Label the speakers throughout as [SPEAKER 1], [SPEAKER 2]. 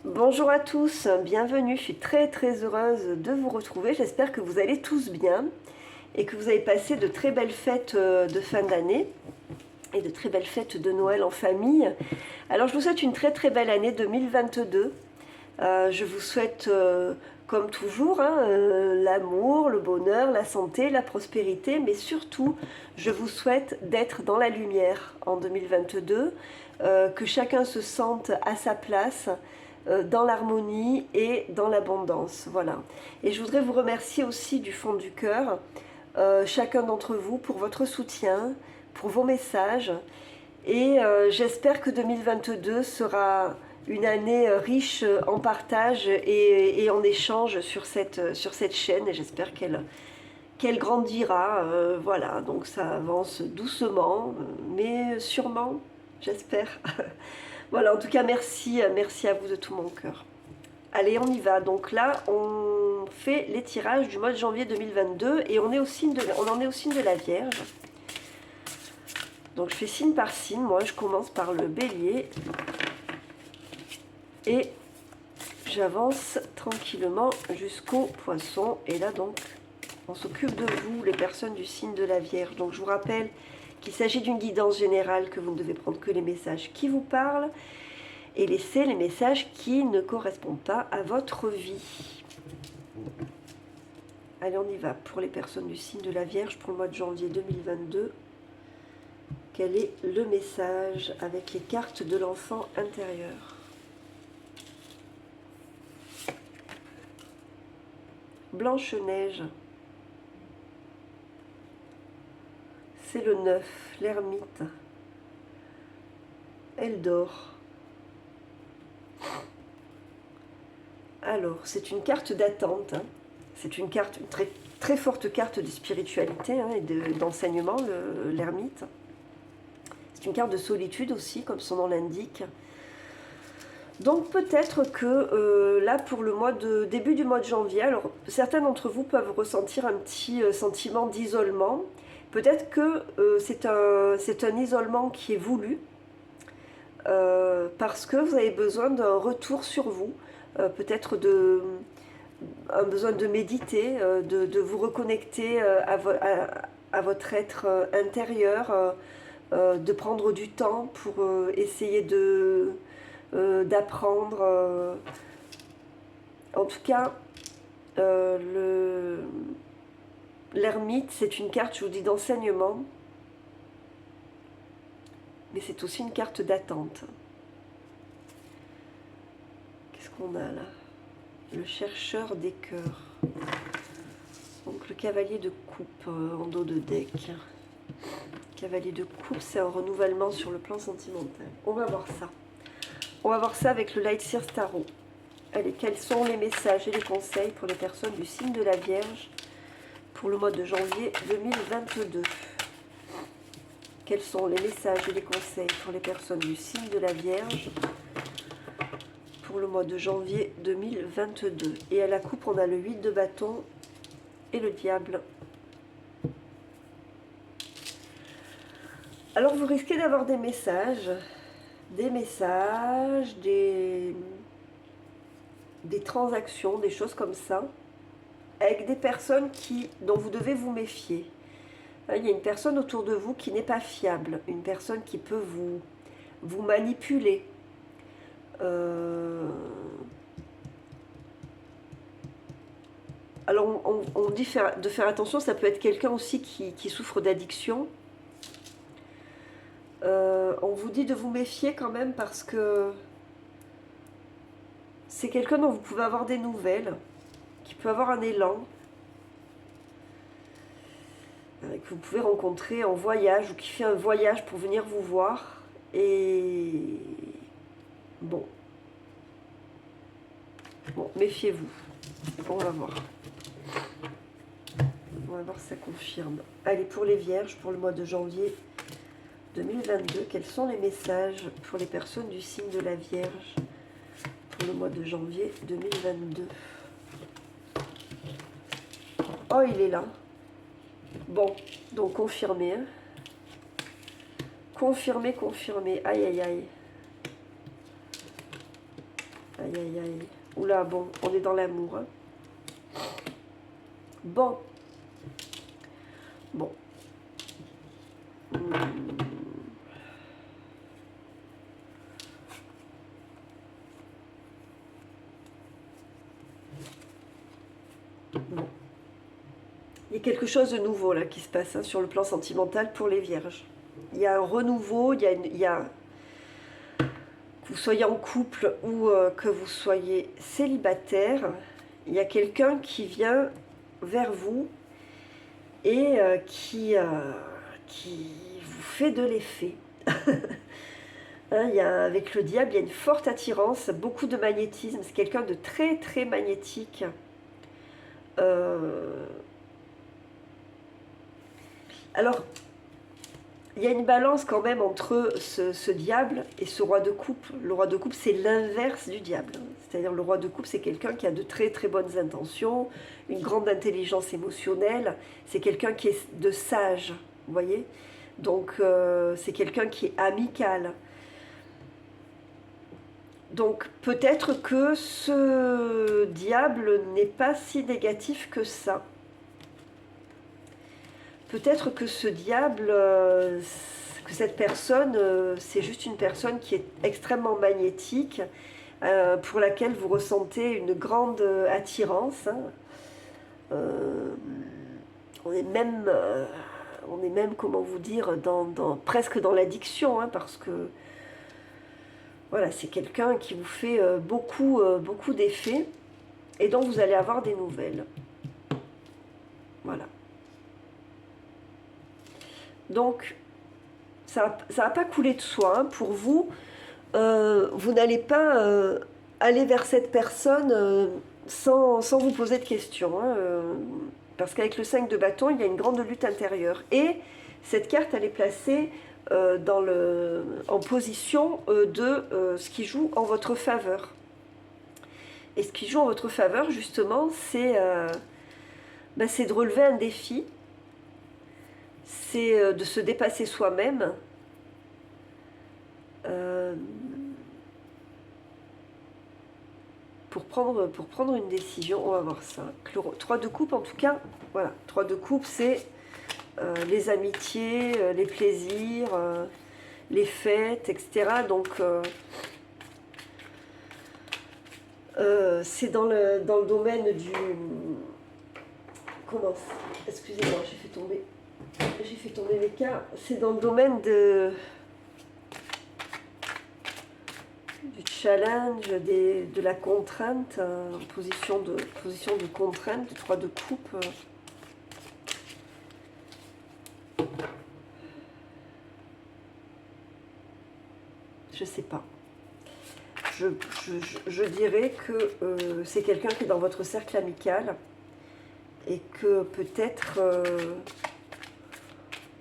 [SPEAKER 1] Bonjour à tous, bienvenue, je suis très heureuse de vous retrouver, j'espère que vous allez tous bien et que vous avez passé de très belles fêtes de fin d'année et de très belles fêtes de Noël en famille. Alors je vous souhaite une très belle année 2022. Je vous souhaite comme toujours l'amour, le bonheur, la santé, la prospérité, mais surtout je vous souhaite d'être dans la lumière en 2022, que chacun se sente à sa place, dans l'harmonie et dans l'abondance. Voilà. Et je voudrais vous remercier aussi du fond du cœur, chacun d'entre vous, pour votre soutien, pour vos messages. Et j'espère que 2022 sera une année riche en partage et en échange sur cette chaîne. Et j'espère qu'elle grandira. Voilà, donc ça avance doucement, mais sûrement, j'espère. Voilà, en tout cas, merci à vous de tout mon cœur. Allez, on y va. Donc là, on fait les tirages du mois de janvier 2022 et on en est au signe de la Vierge. Donc je fais signe par signe. Moi, je commence par le Bélier et j'avance tranquillement jusqu'au Poisson. Et là, donc, on s'occupe de vous, les personnes du signe de la Vierge. Donc je vous rappelle qu'il s'agit d'une guidance générale, que vous ne devez prendre que les messages qui vous parlent et laisser les messages qui ne correspondent pas à votre vie. Allez, on y va. Pour les personnes du signe de la Vierge, pour le mois de janvier 2022, quel est le message avec les cartes de l'enfant intérieur? Blanche-Neige. C'est le 9, l'ermite. Elle dort. Alors, c'est une carte d'attente. C'est une très forte carte de spiritualité et d'enseignement, l'ermite. C'est une carte de solitude aussi, comme son nom l'indique. Donc peut-être que là, pour le début du mois de janvier, alors certains d'entre vous peuvent ressentir un petit sentiment d'isolement. Peut-être que c'est un isolement qui est voulu, parce que vous avez besoin d'un retour sur vous, peut-être un besoin de méditer, de vous reconnecter à votre être intérieur, de prendre du temps pour essayer d'apprendre. En tout cas, l'ermite, c'est une carte, je vous dis, d'enseignement, mais c'est aussi une carte d'attente. Qu'est-ce qu'on a là? Le chercheur des cœurs. Donc le cavalier de coupe en dos de deck. Cavalier de coupe, c'est un renouvellement sur le plan sentimental. On va voir ça. On va voir ça avec le Light Seer Tarot. Allez, quels sont les messages et les conseils pour les personnes du signe de la Vierge pour le mois de janvier 2022? Quels sont les messages et les conseils pour les personnes du signe de la Vierge pour le mois de janvier 2022? Et à la coupe, on a le 8 de bâton et le diable. Alors, vous risquez d'avoir des messages, des transactions, des choses comme ça, avec des personnes dont vous devez vous méfier. Il y a une personne autour de vous qui n'est pas fiable, une personne qui peut vous manipuler. Alors on dit de faire attention, ça peut être quelqu'un aussi qui souffre d'addiction. On vous dit de vous méfier quand même parce que c'est quelqu'un dont vous pouvez avoir des nouvelles, qui peut avoir un élan, que vous pouvez rencontrer en voyage ou qui fait un voyage pour venir vous voir. Et bon, méfiez-vous. On va voir. On va voir si ça confirme. Allez, pour les vierges, pour le mois de janvier 2022, quels sont les messages pour les personnes du signe de la Vierge pour le mois de janvier 2022? Oh, il est là. Bon, donc confirmé. Hein. Confirmé. Aïe. Aïe. Aïe, aïe, aïe. Oula, bon, on est dans l'amour. Hein. Bon. Bon. Bon. Il y a quelque chose de nouveau là qui se passe hein, sur le plan sentimental pour les vierges. Il y a un renouveau, il y a que vous soyez en couple ou que vous soyez célibataire, il y a quelqu'un qui vient vers vous et qui vous fait de l'effet. Hein, avec le diable, il y a une forte attirance, beaucoup de magnétisme. C'est quelqu'un de très très magnétique. Alors, il y a une balance quand même entre ce diable et ce roi de coupe. Le roi de coupe, c'est l'inverse du diable. C'est-à-dire le roi de coupe, c'est quelqu'un qui a de très très bonnes intentions, une grande intelligence émotionnelle. C'est quelqu'un qui est de sage, vous voyez. Donc, c'est quelqu'un qui est amical. Donc, peut-être que ce diable n'est pas si négatif que ça. Peut-être que ce diable, que cette personne, c'est juste une personne qui est extrêmement magnétique, pour laquelle vous ressentez une grande attirance. Hein. On est même, comment vous dire, presque dans l'addiction, hein, parce que voilà, c'est quelqu'un qui vous fait beaucoup d'effets et dont vous allez avoir des nouvelles. Voilà. Donc, ça va pas couler de soi. Hein. Pour vous, vous n'allez pas aller vers cette personne sans vous poser de questions. Hein, parce qu'avec le 5 de bâton, il y a une grande lutte intérieure. Et cette carte, elle est placée en position de ce qui joue en votre faveur. Et ce qui joue en votre faveur, justement, c'est de relever un défi. C'est de se dépasser soi-même. Pour prendre une décision, on va voir ça. 3 de coupe, en tout cas, voilà. 3 de coupe, c'est les amitiés, les plaisirs, les fêtes, etc. Donc, c'est dans le domaine du... Comment? Excusez-moi, j'ai fait tomber les cartes. C'est dans le domaine du challenge, de la contrainte, position de contrainte, 3 de coupe. Je sais pas. Je dirais que c'est quelqu'un qui est dans votre cercle amical et que peut-être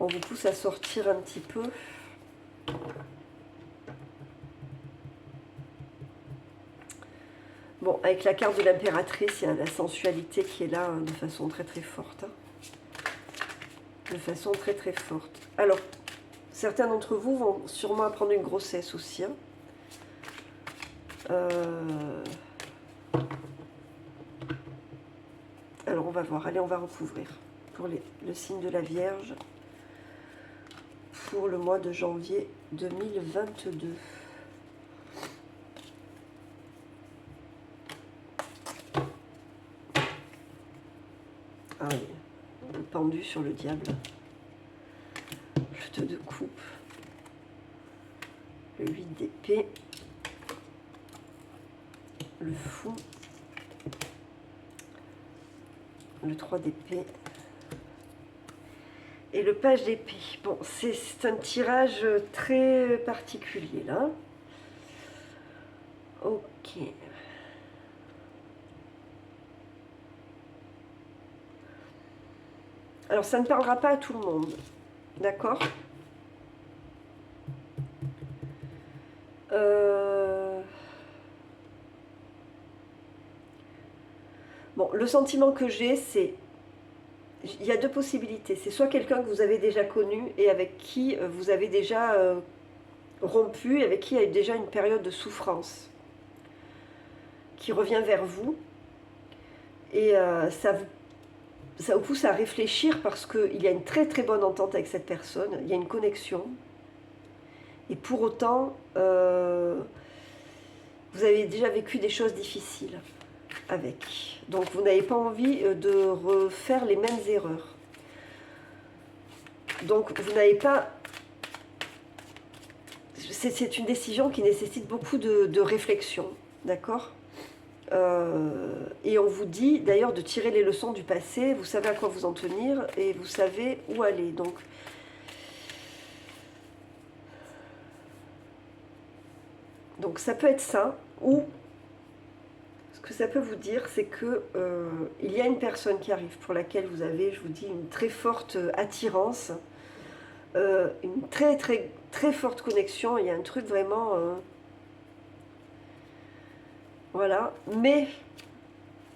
[SPEAKER 1] on vous pousse à sortir un petit peu. Bon, avec la carte de l'impératrice, il y a la sensualité qui est là hein, de façon très très forte. Hein. De façon très très forte. Alors, certains d'entre vous vont sûrement apprendre une grossesse aussi. Hein. Alors, on va voir. Allez, on va recouvrir pour le signe de la Vierge pour le mois de janvier 2022. Ah oui, le pendu sur le diable. Le 2 de coupe. Le 8 d'épée. Le fou. Le 3 d'épée. Et le page d'épée. Bon, c'est un tirage très particulier là. Ok. Alors, ça ne parlera pas à tout le monde. D'accord ? Bon, le sentiment que j'ai, c'est... Il y a deux possibilités. C'est soit quelqu'un que vous avez déjà connu et avec qui vous avez déjà rompu, avec qui il y a eu déjà une période de souffrance. qui revient vers vous. Et ça vous pousse à réfléchir parce qu'il y a une très très bonne entente avec cette personne, il y a une connexion. Et pour autant, vous avez déjà vécu des choses difficiles avec. Donc vous n'avez pas envie de refaire les mêmes erreurs. Donc vous n'avez pas... C'est une décision qui nécessite beaucoup de réflexion, d'accord ? Et on vous dit d'ailleurs de tirer les leçons du passé, vous savez à quoi vous en tenir et vous savez où aller. Donc ça peut être ça, ou ce que ça peut vous dire, c'est que il y a une personne qui arrive pour laquelle vous avez, je vous dis, une très forte attirance, une très très très forte connexion, il y a un truc vraiment... voilà, mais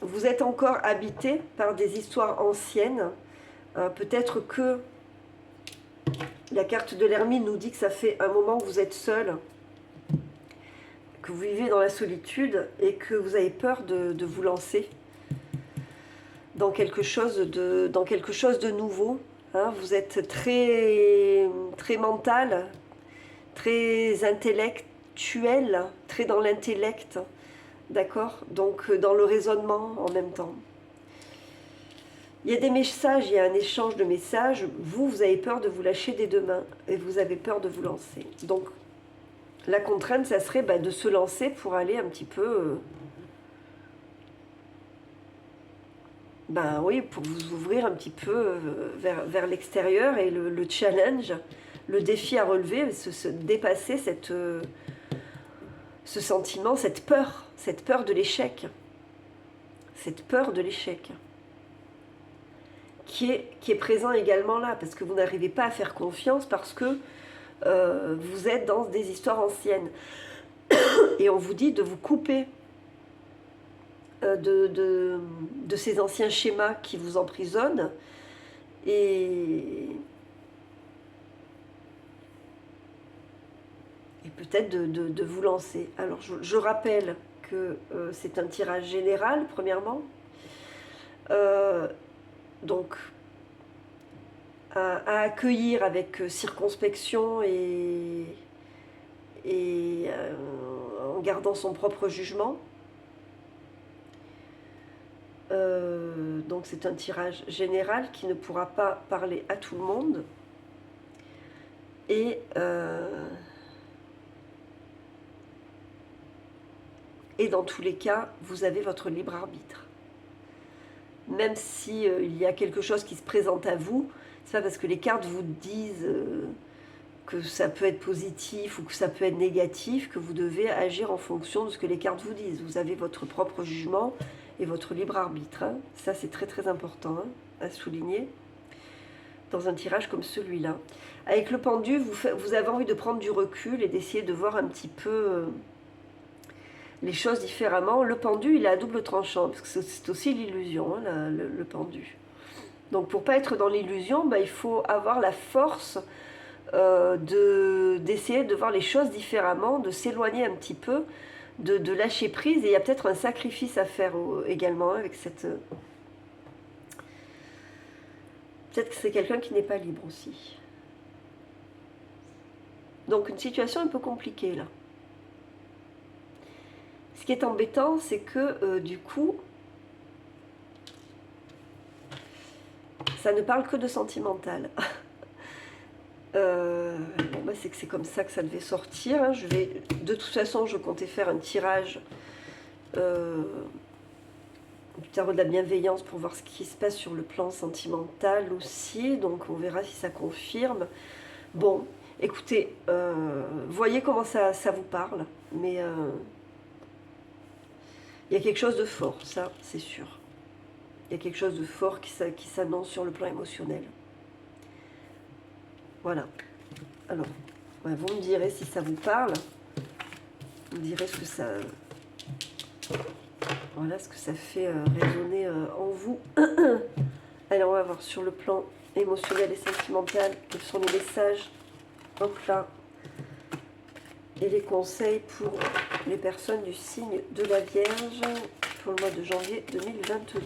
[SPEAKER 1] vous êtes encore habité par des histoires anciennes. Peut-être que la carte de l'ermine nous dit que ça fait un moment que vous êtes seul, que vous vivez dans la solitude et que vous avez peur de vous lancer dans quelque chose de nouveau. Hein, vous êtes très, très mental, très intellectuel, très dans l'intellect. D'accord? Donc dans le raisonnement en même temps. Il y a des messages, il y a un échange de messages. Vous avez peur de vous lâcher des deux mains et vous avez peur de vous lancer. Donc la contrainte, ça serait de se lancer pour aller un petit peu... oui, pour vous ouvrir un petit peu vers l'extérieur et le challenge, le défi à relever, se dépasser ce sentiment, cette peur de l'échec. Cette peur de l'échec. Qui est présent également là, parce que vous n'arrivez pas à faire confiance, parce que vous êtes dans des histoires anciennes. Et on vous dit de vous couper de ces anciens schémas qui vous emprisonnent, et peut-être de vous lancer. Alors je rappelle que c'est un tirage général, premièrement. Donc à accueillir avec circonspection et en gardant son propre jugement. Donc c'est un tirage général qui ne pourra pas parler à tout le monde. Et dans tous les cas, vous avez votre libre arbitre. Même si il y a quelque chose qui se présente à vous, c'est pas parce que les cartes vous disent que ça peut être positif ou que ça peut être négatif que vous devez agir en fonction de ce que les cartes vous disent. Vous avez votre propre jugement et votre libre arbitre. Hein. Ça, c'est très très important à souligner dans un tirage comme celui-là. Avec le pendu, vous avez envie de prendre du recul et d'essayer de voir un petit peu les choses différemment. Le pendu, il est à double tranchant, parce que c'est aussi l'illusion, hein, le pendu. Donc pour pas être dans l'illusion, il faut avoir la force d'essayer de voir les choses différemment, de s'éloigner un petit peu, de lâcher prise. Et il y a peut-être un sacrifice à faire également avec cette... Peut-être que c'est quelqu'un qui n'est pas libre aussi. Donc une situation un peu compliquée là. Ce qui est embêtant, c'est que du coup, ça ne parle que de sentimental. C'est que c'est comme ça que ça devait sortir. Hein. De toute façon, je comptais faire un tirage du tarot de la bienveillance pour voir ce qui se passe sur le plan sentimental aussi. Donc on verra si ça confirme. Bon, écoutez, voyez comment ça vous parle. Mais il y a quelque chose de fort, ça c'est sûr. Il y a quelque chose de fort qui s'annonce sur le plan émotionnel. Voilà. Alors, vous me direz si ça vous parle. Vous me direz ce que ça... Voilà, ce que ça fait résonner en vous. Alors, on va voir sur le plan émotionnel et sentimental quels sont les messages. Hop là. Et les conseils pour les personnes du signe de la Vierge pour le mois de janvier 2022.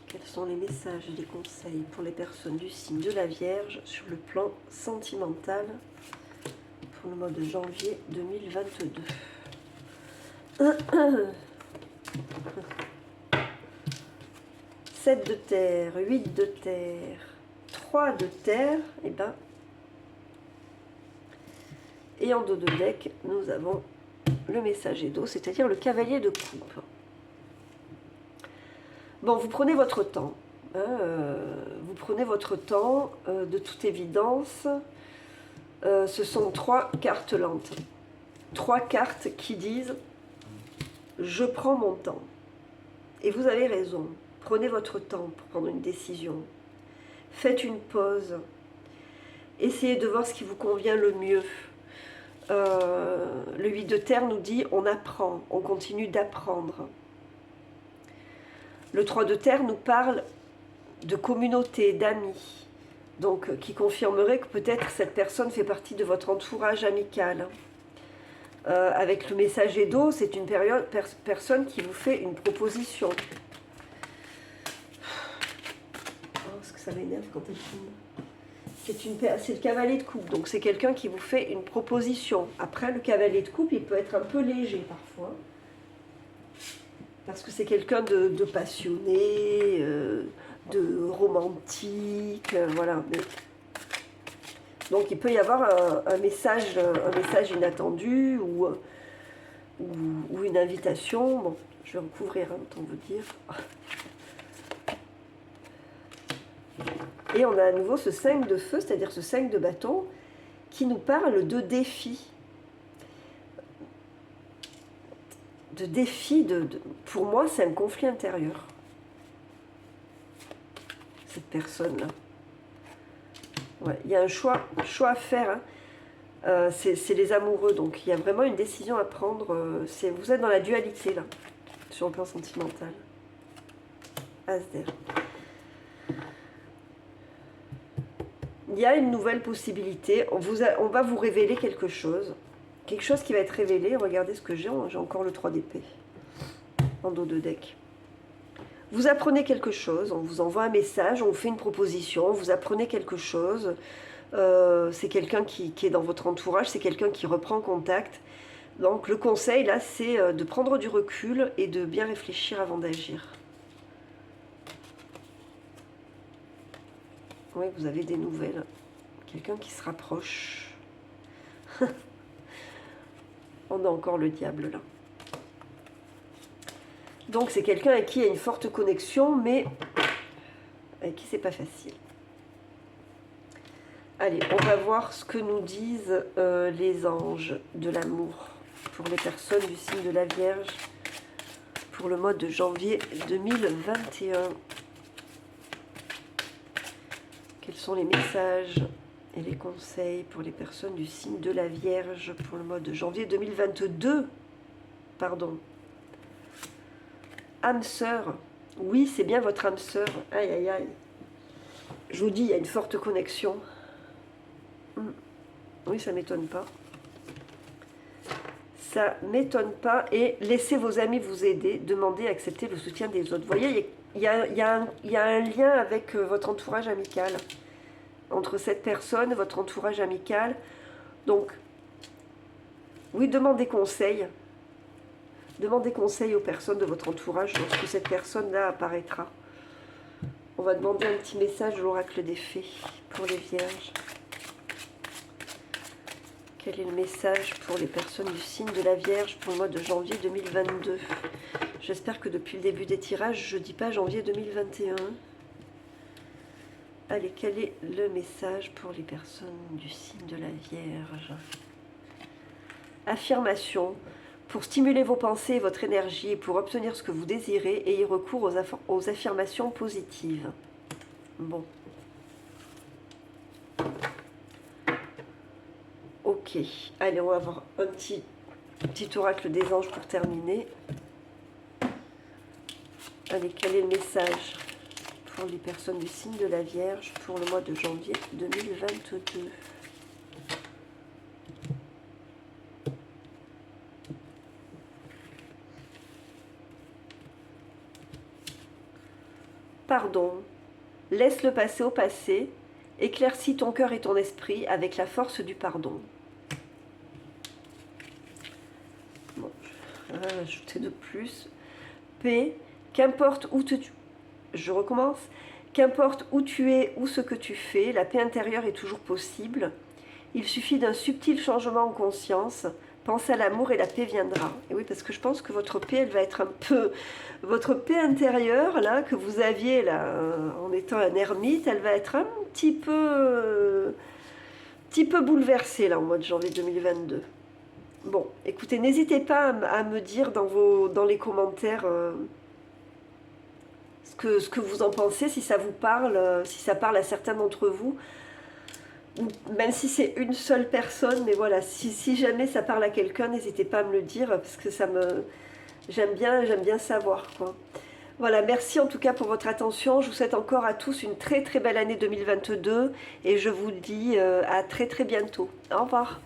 [SPEAKER 1] Quels sont les messages et les conseils pour les personnes du signe de la Vierge sur le plan sentimental pour le mois de janvier 2022? 7 de terre, 8 de terre, 3 de terre, et en dos de deck, nous avons le messager d'eau, c'est-à-dire le cavalier de coupe. Bon, vous prenez votre temps. Vous prenez votre temps, de toute évidence. Ce sont 3 cartes lentes. 3 cartes qui disent « Je prends mon temps ». Et vous avez raison. Prenez votre temps pour prendre une décision. Faites une pause. Essayez de voir ce qui vous convient le mieux. Le 8 de terre nous dit on apprend, on continue d'apprendre. Le 3 de terre nous parle de communauté, d'amis, donc qui confirmerait que peut-être cette personne fait partie de votre entourage amical. Avec le messager d'eau, c'est une personne qui vous fait une proposition. Oh, est-ce que ça m'énerve quand elle filme? C'est le cavalier de coupe, donc c'est quelqu'un qui vous fait une proposition. Après, le cavalier de coupe, il peut être un peu léger parfois, parce que c'est quelqu'un de passionné, de romantique, voilà. Donc il peut y avoir un message inattendu ou une invitation. Bon, je vais recouvrir, autant vous dire. Et on a à nouveau ce 5 de feu, c'est-à-dire ce 5 de bâton, qui nous parle de défi. Pour moi, c'est un conflit intérieur. Cette personne-là. Ouais, il y a un choix à faire. Hein. C'est les amoureux, donc il y a vraiment une décision à prendre. Vous êtes dans la dualité, là, sur le plan sentimental. As-der. Il y a une nouvelle possibilité, on va vous révéler quelque chose qui va être révélé. Regardez ce que j'ai encore le 3 d'épée en dos de deck. Vous apprenez quelque chose, on vous envoie un message, on vous fait une proposition, vous apprenez quelque chose, c'est quelqu'un qui est dans votre entourage, c'est quelqu'un qui reprend contact. Donc le conseil là, c'est de prendre du recul et de bien réfléchir avant d'agir. Oui, vous avez des nouvelles. Quelqu'un qui se rapproche. On a encore le diable là. Donc c'est quelqu'un avec qui il y a une forte connexion, mais avec qui c'est pas facile. Allez, on va voir ce que nous disent les anges de l'amour pour les personnes du signe de la Vierge pour le mois de janvier 2021. Quels sont les messages et les conseils pour les personnes du signe de la Vierge pour le mois de janvier 2022? Pardon. Âme sœur. Oui, c'est bien votre âme sœur. Aïe, aïe, aïe. Je vous dis, il y a une forte connexion. Oui, ça ne m'étonne pas. Ça ne m'étonne pas. Et laissez vos amis vous aider. Demandez, acceptez le soutien des autres. Vous voyez, il y a un lien avec votre entourage amical. Entre cette personne, votre entourage amical. Donc, oui, demandez conseil. Demandez conseil aux personnes de votre entourage lorsque cette personne-là apparaîtra. On va demander un petit message de l'oracle des fées pour les vierges. Quel est le message pour les personnes du signe de la Vierge pour le mois de janvier 2022? J'espère que depuis le début des tirages, je ne dis pas janvier 2021. Allez, quel est le message pour les personnes du signe de la Vierge? Affirmation. Pour stimuler vos pensées et votre énergie et pour obtenir ce que vous désirez, ayez recours aux affirmations positives. Bon. Ok. Allez, on va avoir un petit oracle des anges pour terminer. Allez, quel est le message pour les personnes du signe de la Vierge pour le mois de janvier 2022? pardon, laisse-le passer au passé, éclaircis ton cœur et ton esprit avec la force du pardon. Bon, je vais ajouter de plus. P, qu'importe où je recommence. Qu'importe où tu es ou ce que tu fais, la paix intérieure est toujours possible. Il suffit d'un subtil changement en conscience. Pense à l'amour et la paix viendra. Et oui, parce que je pense que votre paix, elle va être un peu... Votre paix intérieure, là, que vous aviez, là, en étant un ermite, elle va être un petit peu bouleversée, là, au mois de janvier 2022. Bon, écoutez, n'hésitez pas à me dire dans les commentaires ce que vous en pensez, si ça vous parle, si ça parle à certains d'entre vous, ou même si c'est une seule personne, mais voilà, si jamais ça parle à quelqu'un, n'hésitez pas à me le dire, parce que j'aime bien savoir, quoi. Voilà, merci en tout cas pour votre attention. Je vous souhaite encore à tous une très très belle année 2022 et je vous dis à très très bientôt. Au revoir.